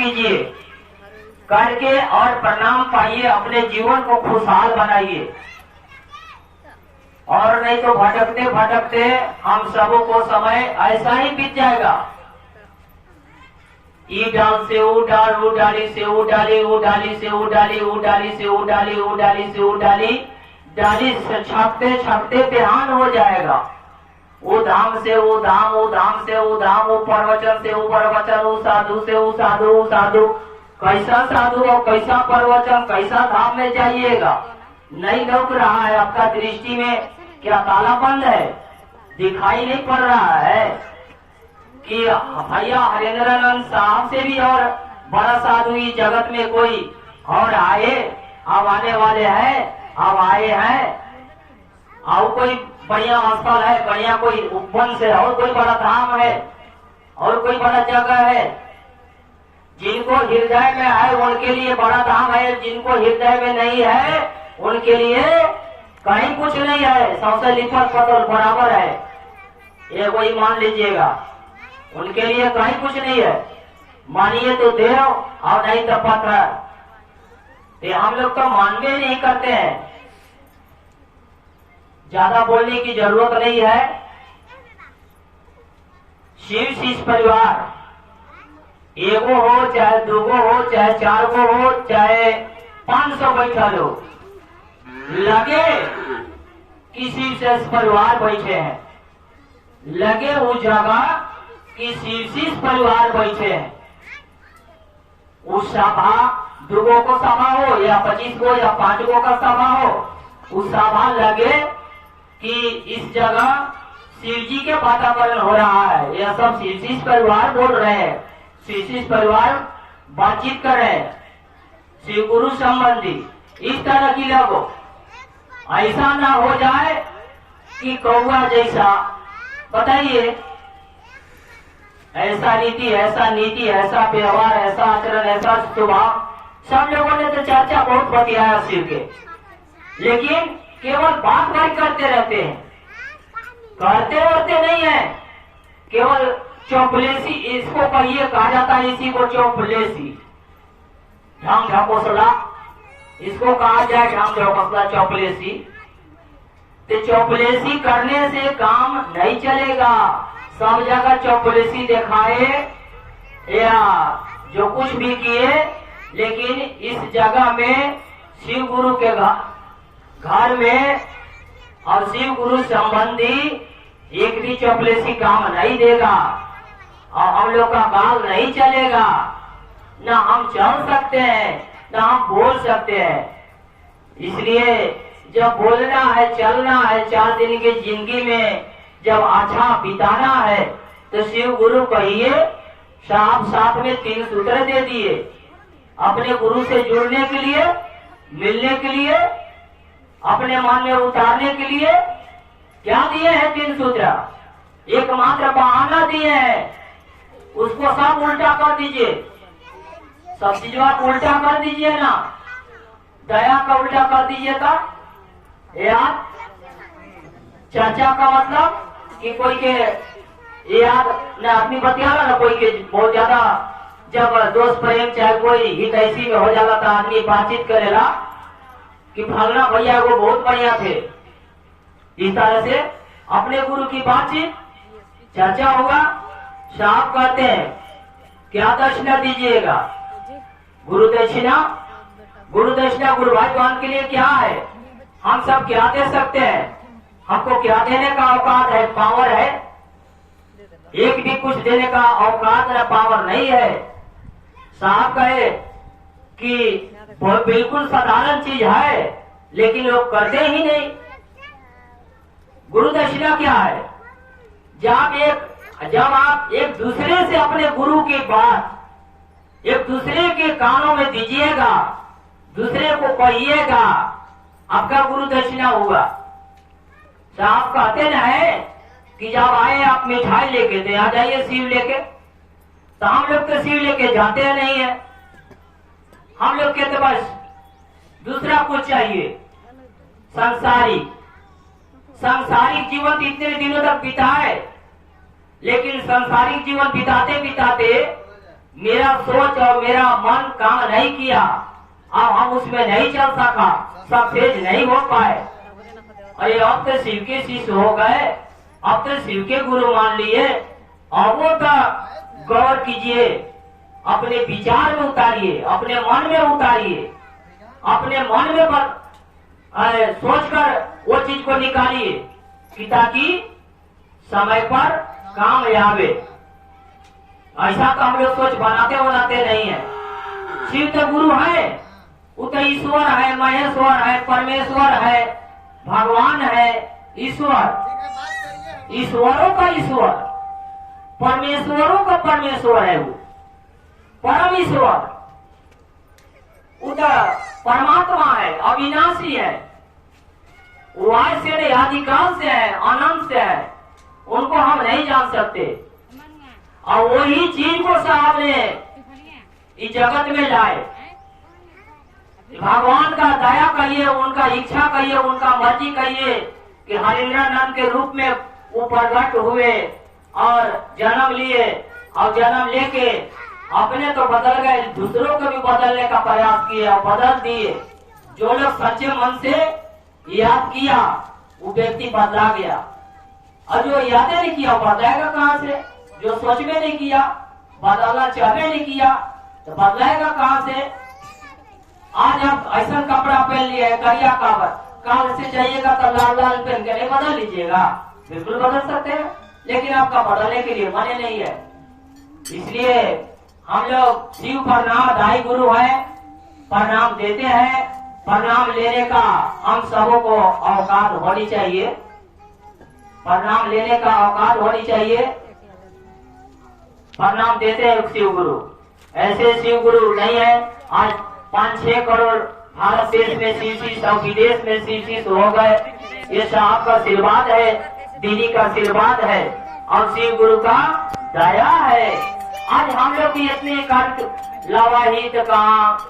कीजिए, करके और प्रणाम पाइए, अपने जीवन को खुशहाल बनाइए। और नहीं तो भटकते भटकते हम सबों को समय ऐसा ही बीत जाएगा। ई डाल से ऊ डाल, ऊ डाली से ऊ डाली, ऊ डाली से ऊ डाली, ऊ डाली से ऊ डाली, ऊ डाली से ऊ डाली, डाली से छापते छापते बिहान हो जाएगा। वो धाम से वो धाम, वो धाम से वो धाम, वो प्रवचन से वो प्रवचन, वो साधु से वो साधु, वो साधु। कैसा साधु और कैसा प्रवचन, कैसा धाम में जाइएगा? नहीं लौक रहा है आपका दृष्टि में? क्या ताला बंद है? दिखाई नहीं पड़ रहा है कि भैया हरेंद्रानंद साहब से भी और बड़ा साधु इस जगत में कोई और आए, अब आने वाले हैं, अब आए हैं। और कोई बढ़िया स्थल है, बढ़िया कोई उपवंश है, और कोई बड़ा धाम है, और कोई बड़ा जगह है। जिनको हृदय में है उनके लिए बड़ा धाम है, जिनको हृदय में नहीं है उनके लिए कहीं कुछ नहीं है, सबसे लिपट पटोल बराबर है। ये वही मान लीजिएगा, उनके लिए कहीं कुछ नहीं है। मानिए तो देव और नहीं तो पत्थर। ये हम लोग तो मानवे नहीं करते हैं। ज्यादा बोलने की जरूरत नहीं है। शिव शिष्य परिवार एगो हो चाहे दूगो हो चाहे चार गो हो चाहे 500 बैठल हो, लगे कि शिव शिष्य परिवार बैठे हैं, लगे उस जगह कि शिव शिष्य परिवार बैठे हैं। उस सभा दूगो को सभा हो या 25 गो या 5 गो का सभा हो, उस सभा लगे कि इस जगह शिव जी के वातावरण हो रहा है। यह सब शिव शिष्य परिवार बोल रहे हैं, शिव शिष्य परिवार बातचीत कर रहे हैं, शिव गुरु संबंधी। इस तरह की लगो, ऐसा ना हो जाए कि कौआ जैसा। बताइए, ऐसा रीति, ऐसा नीति, ऐसा व्यवहार, ऐसा आचरण, ऐसा स्वभाव, सब लोगों ने तो चर्चा बहुत बतियाया शिव के, लेकिन केवल बात बात करते रहते हैं, करते रहते नहीं है, केवल चौपलेसी। इसको कहिए, कहा जाता है इसी को चौपलेसी, ढंग ढकोसला, इसको कहा जाए ढंग ढकोसला, चौपलेसी। तो चौपलेसी करने से काम नहीं चलेगा। सब जगह चौपलेसी दिखाए या जो कुछ भी किए, लेकिन इस जगह में शिव गुरु के घर में और शिव गुरु संबंधी एक भी चौपलेसी काम नहीं देगा, और हम लोग का बाल नहीं चलेगा। न हम चल सकते हैं, न हम बोल सकते हैं। इसलिए जब बोलना है, चलना है, 4 दिन की जिंदगी में जब अच्छा बिताना है, तो शिव गुरु कहिए, साहब साथ में 3 सूत्र दे दिए अपने गुरु से जुड़ने के लिए, मिलने के लिए, अपने मन में उतारने के लिए। क्या दिए हैं 3 सूत्र? एकमात्र बहाना दिए हैं, उसको सब उल्टा कर दीजिए। सब चीजों को उल्टा कर दीजिए ना, दया का उल्टा कर दीजिए। का याद चर्चा का मतलब कि कोई के याद न आदमी बतियाला ना, कोई के बहुत ज्यादा जब दोस्त प्रेम चाहे कोई हितैषी में हो जाला, तो आदमी बातचीत करेला कि फलना भैया वो बहुत बढ़िया थे। इस तरह से अपने गुरु की बातचीत चर्चा होगा। साहब कहते हैं क्या दक्षिणा दीजिएगा? गुरु दक्षिणा। गुरु दक्षिणा गुरु भाईवान के लिए क्या है? हम सब क्या दे सकते हैं? हमको क्या देने का औकात है, पावर है? एक भी कुछ देने का औकात न पावर नहीं है। साहब कहे कि बिल्कुल साधारण चीज है, लेकिन लोग करते ही नहीं। गुरु दक्षिणा क्या है? जब आप एक दूसरे से अपने गुरु की बात एक दूसरे के कानों में दीजिएगा, दूसरे को कहिएगा, आपका गुरु दक्षिणा होगा। साहब कहते न है कि जब आए आप मिठाई लेके, तो आ जाइए शिव लेके। तो हम लोग तो शिव लेके जाते नहीं है, हम लोग के तो बस दूसरा कुछ चाहिए, सांसारिक जीवन इतने दिनों तक बिताए, लेकिन सांसारिक जीवन बिताते बिताते मेरा सोच और मेरा मन काम नहीं किया, अब हम उसमें नहीं चल सका, सक्सेस नहीं हो पाए। अरे अब तो शिव के शिष्य हो गए, अब तो शिव के गुरु मान लिए, अब वो तो गौर कीजिए, अपने विचार में उतारिए, अपने मन में उतारिए, अपने मन में सोचकर वो चीज को निकालिए कि ताकि समय पर काम आवे। ऐसा तो हम लोग सोच बनाते नहीं है। शिव तो गुरु है, वो तो ईश्वर है, महेश्वर है, परमेश्वर है, भगवान है, ईश्वर, ईश्वरों का ईश्वर, परमेश्वरों का परमेश्वर है, वो परम ईश्वर, वो तो परमात्मा है, अविनाशी है, वो आज से नहीं आदिकाल से है, अनंत से है, उनको हम नहीं जान सकते। और वही चीज को साहब ने इस जगत में लाए। भगवान का दया कहिए, उनका इच्छा कहिए, उनका मर्जी कहिए कि हरिंद्रानंद के रूप में वो प्रकट हुए और जन्म लिए, और जन्म लेके अपने तो बदल गए, दूसरों को भी बदलने का प्रयास किए और बदल दिए। जो लोग सच्चे मन से याद किया वो व्यक्ति बदला गया, और जो यादें नहीं किया वो बदलाएगा कहाँ से? जो सोच में नहीं किया, बदलना चाहते नहीं किया, तो बदलाएगा कहाँ से? आज आप ऐसा कपड़ा पहन लिया है करिया काबर, काल से चाहिएगा तो लाल लाल पहन के नहीं बदल लीजिएगा, बिल्कुल बदल सकते हैं, लेकिन आपका बदलने के लिए मने नहीं है। इसलिए हम लोग शिव प्रणामदायी गुरु है, प्रणाम देते हैं। प्रणाम लेने का हम सबों को औकात होनी चाहिए, प्रणाम लेने का औकात होनी चाहिए। प्रणाम देते हैं शिव गुरु, ऐसे शिव गुरु नहीं है। आज 5-6 करोड़ भारत देश में शिव और विदेश में शिव हो गए। ये साहब का आशीर्वाद है, दीदी का आशीर्वाद है, और शिव गुरु का दया है। आज हम लोग की इतने लावाहित कहाँ,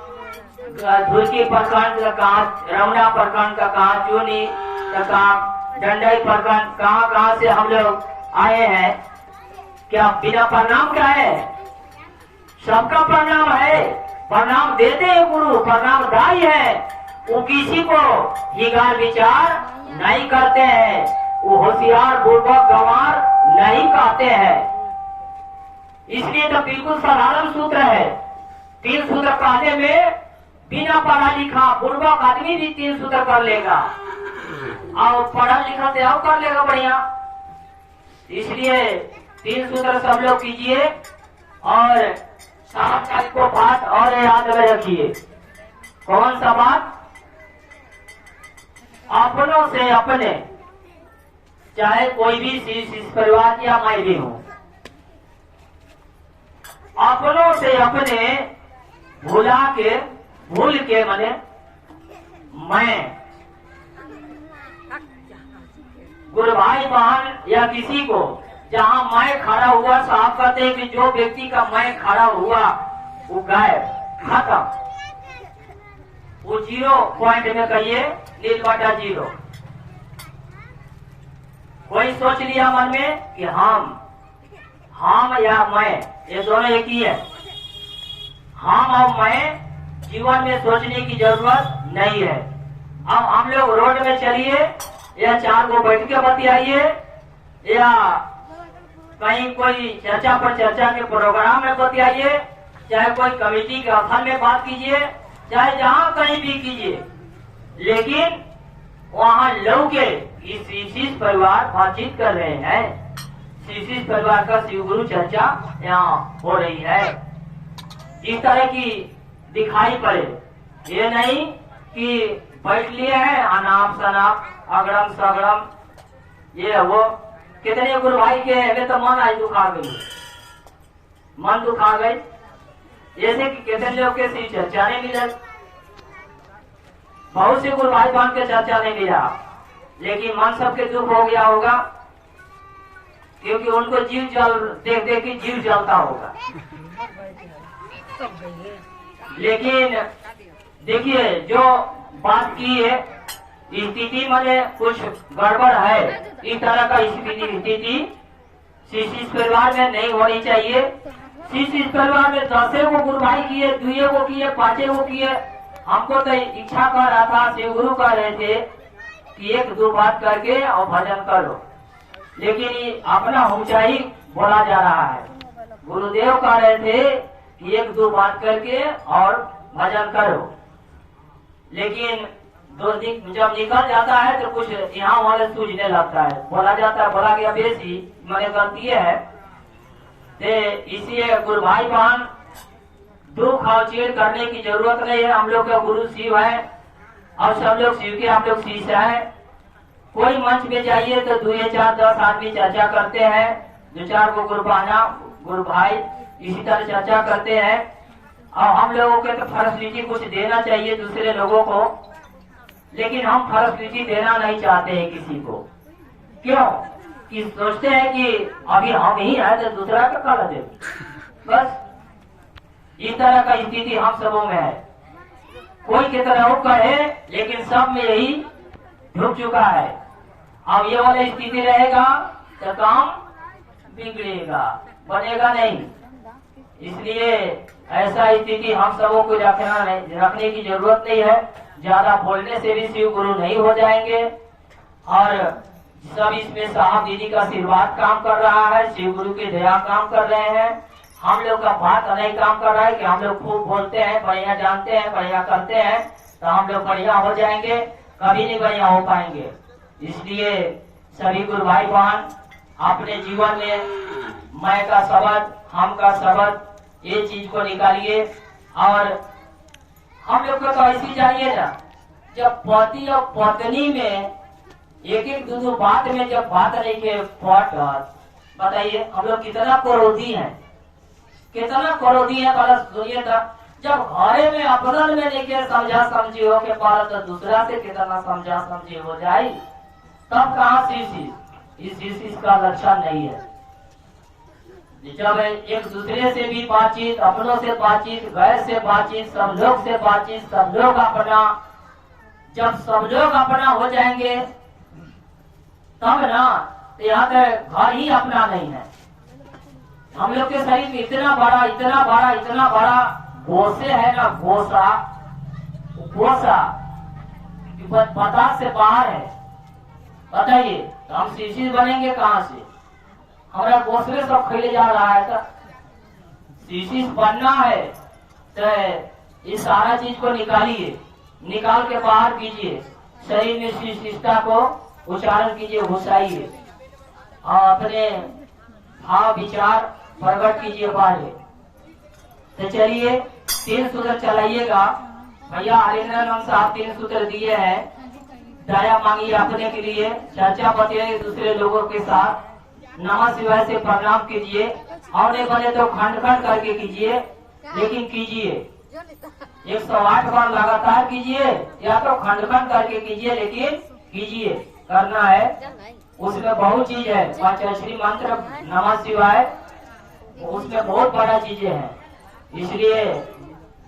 धुरकी प्रखंड का कहाँ, रमना प्रखंड का कहाँ, चूनी का कहाँ, डंडई प्रखंड कहाँ से हम लोग आए हैं। क्या बिना प्रणाम का है? सबका प्रणाम है, प्रणाम देते हैं गुरु, प्रणामदायी है। वो किसी को हिगार विचार नहीं करते हैं, वो होशियार बुर्बक गंवार नहीं कहते हैं। इसलिए तो बिल्कुल साधारण सूत्र है। 3 सूत्र कहने में बिना पढ़ा लिखा बुर्बक आदमी भी 3 सूत्र कर लेगा, और पढ़ा लिखा से और कर लेगा बढ़िया। इसलिए 3 सूत्र सब लोग कीजिए, और साथ को बात और याद में रखिए। कौन सा बात? अपनों से अपने, चाहे कोई भी शिष्य परिवार या मैं भी हूं, अपनों से अपने भूल के मने मैं, गुरु भाई बहन या किसी को जहां मैं खड़ा हुआ, साहब कहते हैं कि जो व्यक्ति का मैं खड़ा हुआ वो गायब, खत्म, वो 0 पॉइंट में कहिए, 0। कोई सोच लिया मन में कि हम या मैं, ये दोनों एक ही है। हम और मैं जीवन में सोचने की जरूरत नहीं है। अब हम लोग रोड में चलिए, या 4 को बैठ के बतियाइए, या कहीं कोई चर्चा पर चर्चा के प्रोग्राम में बतियाइए, चाहे कोई कमेटी के अफसर में बात कीजिए, चाहे जहां कहीं भी कीजिए, लेकिन वहां लोग के शिष्य परिवार बातचीत कर रहे हैं, शिष्य परिवार का शिव गुरु चर्चा यहाँ हो रही है। इस तरह की दिखाई पड़े, ये नहीं कि बैठ लिए हैं अनाप शनाप अगड़म सगड़म, ये वो। कितने गुरु भाई के हमें तो मन आज दुखा गई, मन दुखा गई, जैसे कि कितने लोग के शिव चर्चा नहीं मिला, बहुत से गुरु भाई बहन के चर्चा नहीं मिला, लेकिन मन सबके दुख हो गया होगा, क्योंकि उनको जीव जल देख देख के जीव जलता होगा। लेकिन देखिए जो बात की है, स्थिति में कुछ गड़बड़ है, इस तरह का स्थिति शिष्य परिवार में नहीं होनी चाहिए। इस परिवार में 10 को गुरु भाई किए, 2 को किए, 5 को किए। हमको तो इच्छा कर रहा था, शिव गुरु कह रहे थे कि 1-2 बात करके और भजन करो, लेकिन अपना ऊंचाई बोला जा रहा है। गुरुदेव कह रहे थे कि 1-2 बात करके और भजन करो, लेकिन जब निकल जाता है तो कुछ यहाँ वाले सूझने लगता है, बोला जाता है, बोला गया बेसी मैंने गलती है। इसलिए गुरु भाई बहन दुख और चीड़ करने की जरूरत नहीं है। हम लोग का गुरु शिव है और सब लोग शिव के हम लोग शिष्य है। कोई मंच में जाइए तो 2, 4, 10 आदमी चर्चा करते हैं, 2-4 को गुरु बहना गुरु भाई इसी तरह चर्चा करते हैं। और हम लोगों के तो फैसिलिटी कुछ देना चाहिए दूसरे लोगों को, लेकिन हम फैसिलिटी देना नहीं चाहते हैं किसी को। क्यों? कि सोचते हैं कि अभी हम ही है तो दूसरा का काला दे। बस इस तरह का स्थिति हम सबों में है। कोई की तरह कहे, लेकिन सब में यही ढुक चुका है। अब ये वाला स्थिति रहेगा तो काम बिगड़ेगा, बनेगा नहीं। इसलिए ऐसा स्थिति हम सबों को रखने की जरूरत नहीं है। ज्यादा बोलने से भी शिव गुरु नहीं हो जाएंगे। और सब इसमें साहब दीदी का आशीर्वाद काम कर रहा है, शिव गुरु की दया काम कर रहे हैं। हम लोग का बात नहीं काम कर रहा है कि हम लोग खूब बोलते हैं, बढ़िया जानते हैं, बढ़िया करते हैं तो हम लोग बढ़िया हो जाएंगे, कभी नहीं बढ़िया हो पाएंगे। इसलिए सभी गुरु भाई बहन अपने जीवन में मैं का शब्द, हम का शब्द, ये चीज को निकालिए। और हम लोग को तो ऐसी चाहिए ना, जब पति और पत्नी में 1-1, 2-2 बात में जब बात नहीं के फट, बताइए हम लोग कितना क्रोधी हैं, कितना क्रोधी है। पहले सुनिए था, जब घरे में अपना में लेके समझा समझी हो के पार तो दूसरा से कितना समझा समझी हो जाए, तब कहाँ इस का लक्षण नहीं है। जब एक दूसरे से भी बातचीत, अपनों से बातचीत, गैर से बातचीत, सब लोग से बातचीत, सब लोग अपना, जब सब लोग अपना हो जाएंगे तब ना, तो यहाँ पे घर ही अपना नहीं है। हम लोग के शरीर में इतना बड़ा गोसे है ना, गोसा पता से बाहर है। बताइए तो हम शिशिर बनेंगे कहाँ से? हमारा गोसले सब खेले जा रहा है। तो शिशिर बनना है तो इस सारा चीज को निकालिए, निकाल के बाहर कीजिए, शरीर में शिष्टता को उच्चारण कीजिए, घुसाइए और अपने भाव विचार प्रकट कीजिए बाहर। तो चलिए 3 सूत्र चलाइएगा। भैया हरिंद्र साहब 3 सूत्र दिए हैं। दया मांगिए अपने के लिए, चर्चा बतिए दूसरे लोगों के साथ, नमः शिवाय से प्रणाम कीजिए। और नहीं बने तो खंड खंड करके कीजिए, लेकिन कीजिए 108 बार लगातार कीजिए, या तो खंड खंड करके कीजिए, लेकिन कीजिए, करना है। उसमें बहुत चीज है, पंचाक्षरी मंत्र नमः शिवाय, उसमें बहुत बड़ा चीजें हैं। इसलिए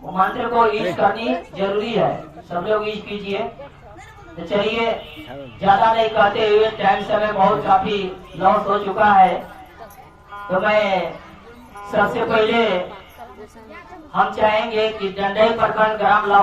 वो मंत्र को ईश करनी जरूरी है, सब लोग ईश कीजिए। तो चलिए ज्यादा नहीं कहते हुए, टाइम समय बहुत काफी लॉस हो चुका है, तो मैं सबसे पहले हम चाहेंगे कि डंडई प्रखंड ग्राम